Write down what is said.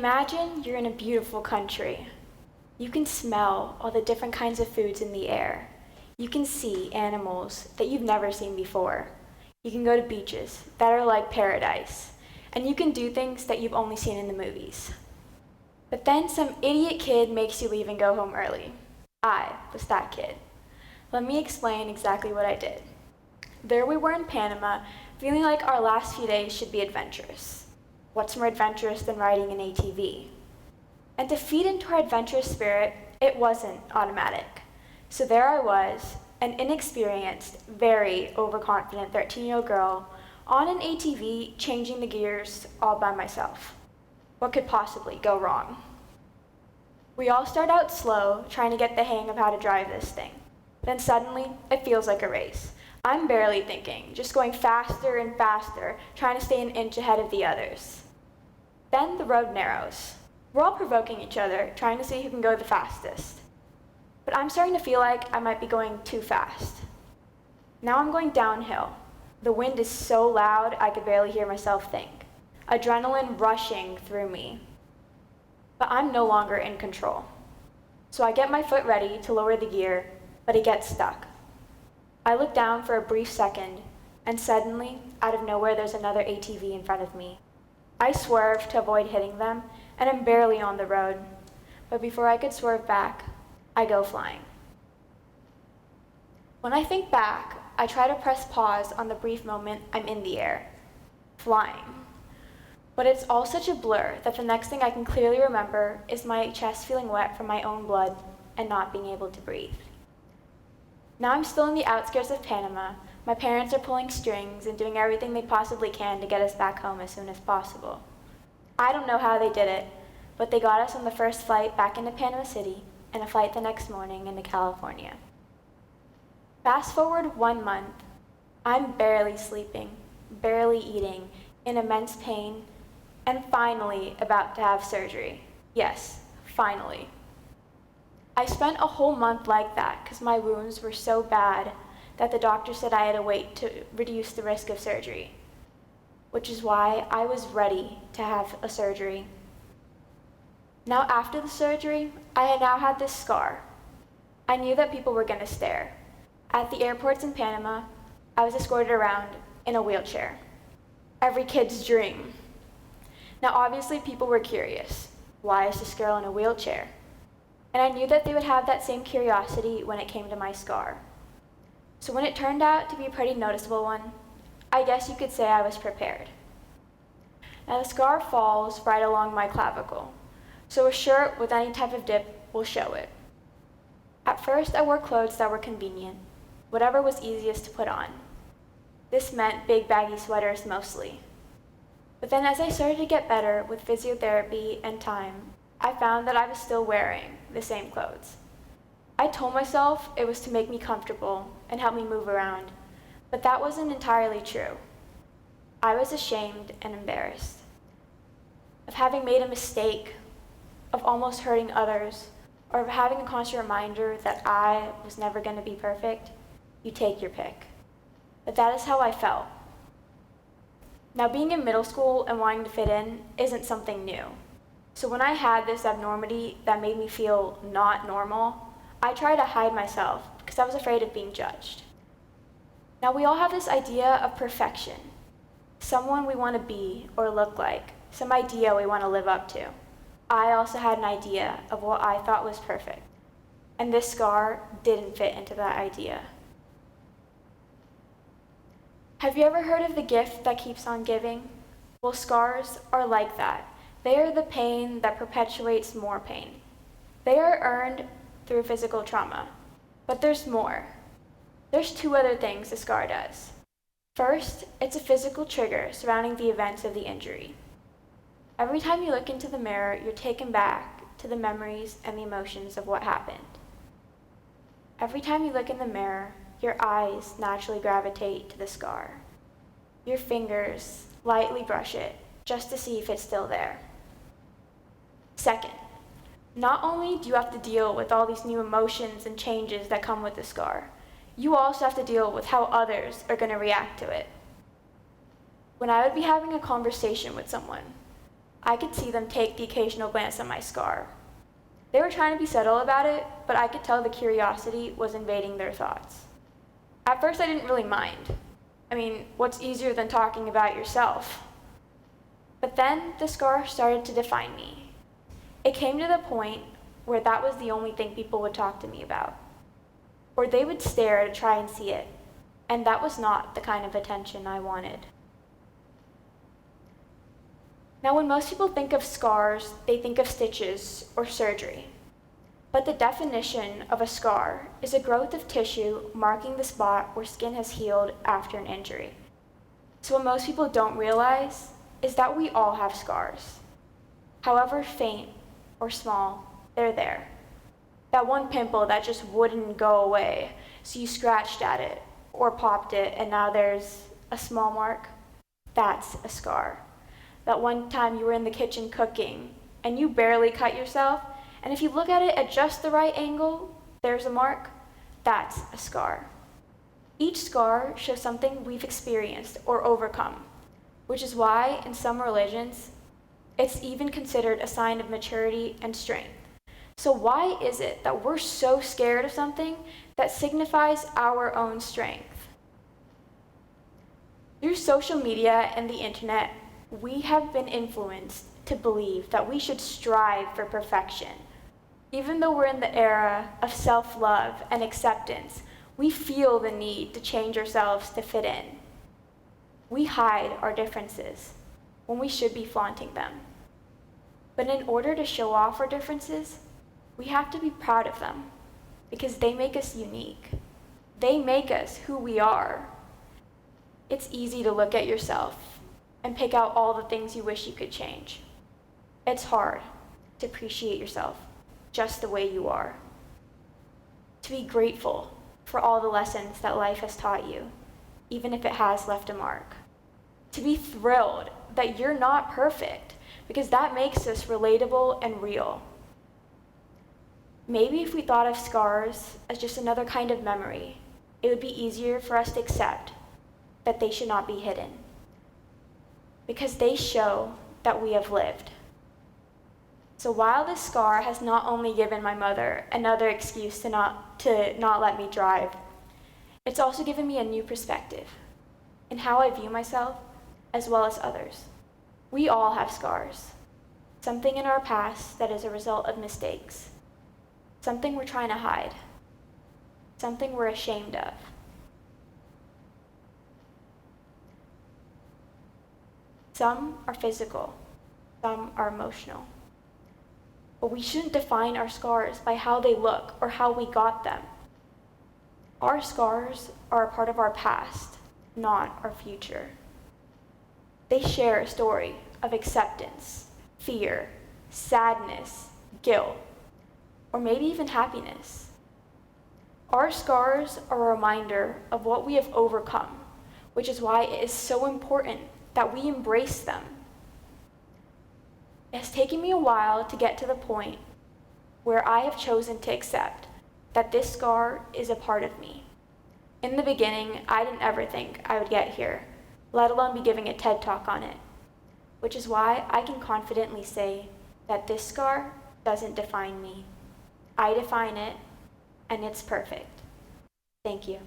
Imagine you're in a beautiful country. You can smell all the different kinds of foods in the air. You can see animals that you've never seen before. You can go to beaches that are like paradise. And you can do things that you've only seen in the movies. But then some idiot kid makes you leave and go home early. I was that kid. Let me explain exactly what I did. There we were in Panama, feeling like our last few days should be adventurous. What's more adventurous than riding an ATV? And to feed into our adventurous spirit, it wasn't automatic. So there I was, an inexperienced, very overconfident 13-year-old girl on an ATV changing the gears all by myself. What could possibly go wrong? We all start out slow, trying to get the hang of how to drive this thing. Then suddenly, it feels like a race. I'm barely thinking, just going faster and faster, trying to stay an inch ahead of the others. Then the road narrows. We're all provoking each other, trying to see who can go the fastest. But I'm starting to feel like I might be going too fast. Now I'm going downhill. The wind is so loud I could barely hear myself think. Adrenaline rushing through me. But I'm no longer in control. So I get my foot ready to lower the gear, but it gets stuck. I look down for a brief second, and suddenly, out of nowhere, there's another ATV in front of me. I swerve to avoid hitting them, and I'm barely on the road. But before I could swerve back, I go flying. When I think back, I try to press pause on the brief moment I'm in the air, flying. But it's all such a blur that the next thing I can clearly remember is my chest feeling wet from my own blood and not being able to breathe. Now I'm still in the outskirts of Panama. My parents are pulling strings and doing everything they possibly can to get us back home as soon as possible. I don't know how they did it, but they got us on the first flight back into Panama City and a flight the next morning into California. Fast forward 1 month, I'm barely sleeping, barely eating, in immense pain, and finally about to have surgery. Yes, finally. I spent a whole month like that because my wounds were so bad that the doctor said I had to wait to reduce the risk of surgery, which is why I was ready to have a surgery. Now after the surgery, I had now had this scar. I knew that people were going to stare. At the airports in Panama, I was escorted around in a wheelchair. Every kid's dream. Now obviously people were curious. Why is this girl in a wheelchair? And I knew that they would have that same curiosity when it came to my scar. So when it turned out to be a pretty noticeable one, I guess you could say I was prepared. Now the scar falls right along my clavicle, so a shirt with any type of dip will show it. At first I wore clothes that were convenient, whatever was easiest to put on. This meant big baggy sweaters mostly. But then as I started to get better with physiotherapy and time, I found that I was still wearing the same clothes. I told myself it was to make me comfortable and help me move around, but that wasn't entirely true. I was ashamed and embarrassed of having made a mistake, of almost hurting others, or of having a constant reminder that I was never going to be perfect. You take your pick. But that is how I felt. Now being in middle school and wanting to fit in isn't something new. So when I had this abnormity that made me feel not normal, I tried to hide myself because I was afraid of being judged. Now we all have this idea of perfection, someone we want to be or look like, some idea we want to live up to. I also had an idea of what I thought was perfect, and this scar didn't fit into that idea. Have you ever heard of the gift that keeps on giving? Well, scars are like that. They are the pain that perpetuates more pain. They are earned through physical trauma. But there's more. There's 2 other things a scar does. First, it's a physical trigger surrounding the events of the injury. Every time you look into the mirror, you're taken back to the memories and the emotions of what happened. Every time you look in the mirror, your eyes naturally gravitate to the scar. Your fingers lightly brush it just to see if it's still there. Second, not only do you have to deal with all these new emotions and changes that come with the scar, you also have to deal with how others are going to react to it. When I would be having a conversation with someone, I could see them take the occasional glance at my scar. They were trying to be subtle about it, but I could tell the curiosity was invading their thoughts. At first, I didn't really mind. I mean, what's easier than talking about yourself? But then the scar started to define me. It came to the point where that was the only thing people would talk to me about. Or they would stare to try and see it, and that was not the kind of attention I wanted. Now, when most people think of scars, they think of stitches or surgery. But the definition of a scar is a growth of tissue marking the spot where skin has healed after an injury. So what most people don't realize is that we all have scars. However faint or small, they're there. That one pimple that just wouldn't go away, so you scratched at it or popped it and now there's a small mark, that's a scar. That one time you were in the kitchen cooking and you barely cut yourself, and if you look at it at just the right angle, there's a mark, that's a scar. Each scar shows something we've experienced or overcome, which is why in some religions, it's even considered a sign of maturity and strength. So why is it that we're so scared of something that signifies our own strength? Through social media and the internet, we have been influenced to believe that we should strive for perfection. Even though we're in the era of self-love and acceptance, we feel the need to change ourselves to fit in. We hide our differences when we should be flaunting them. But in order to show off our differences, we have to be proud of them because they make us unique. They make us who we are. It's easy to look at yourself and pick out all the things you wish you could change. It's hard to appreciate yourself just the way you are. To be grateful for all the lessons that life has taught you, even if it has left a mark. To be thrilled that you're not perfect, because that makes us relatable and real. Maybe if we thought of scars as just another kind of memory, it would be easier for us to accept that they should not be hidden, because they show that we have lived. So while this scar has not only given my mother another excuse to not let me drive, it's also given me a new perspective in how I view myself as well as others. We all have scars, something in our past that is a result of mistakes, something we're trying to hide, something we're ashamed of. Some are physical, some are emotional. But we shouldn't define our scars by how they look or how we got them. Our scars are a part of our past, not our future. They share a story of acceptance, fear, sadness, guilt, or maybe even happiness. Our scars are a reminder of what we have overcome, which is why it is so important that we embrace them. It has taken me a while to get to the point where I have chosen to accept that this scar is a part of me. In the beginning, I didn't ever think I would get here, let alone be giving a TED Talk on it, which is why I can confidently say that this scar doesn't define me. I define it, and it's perfect. Thank you.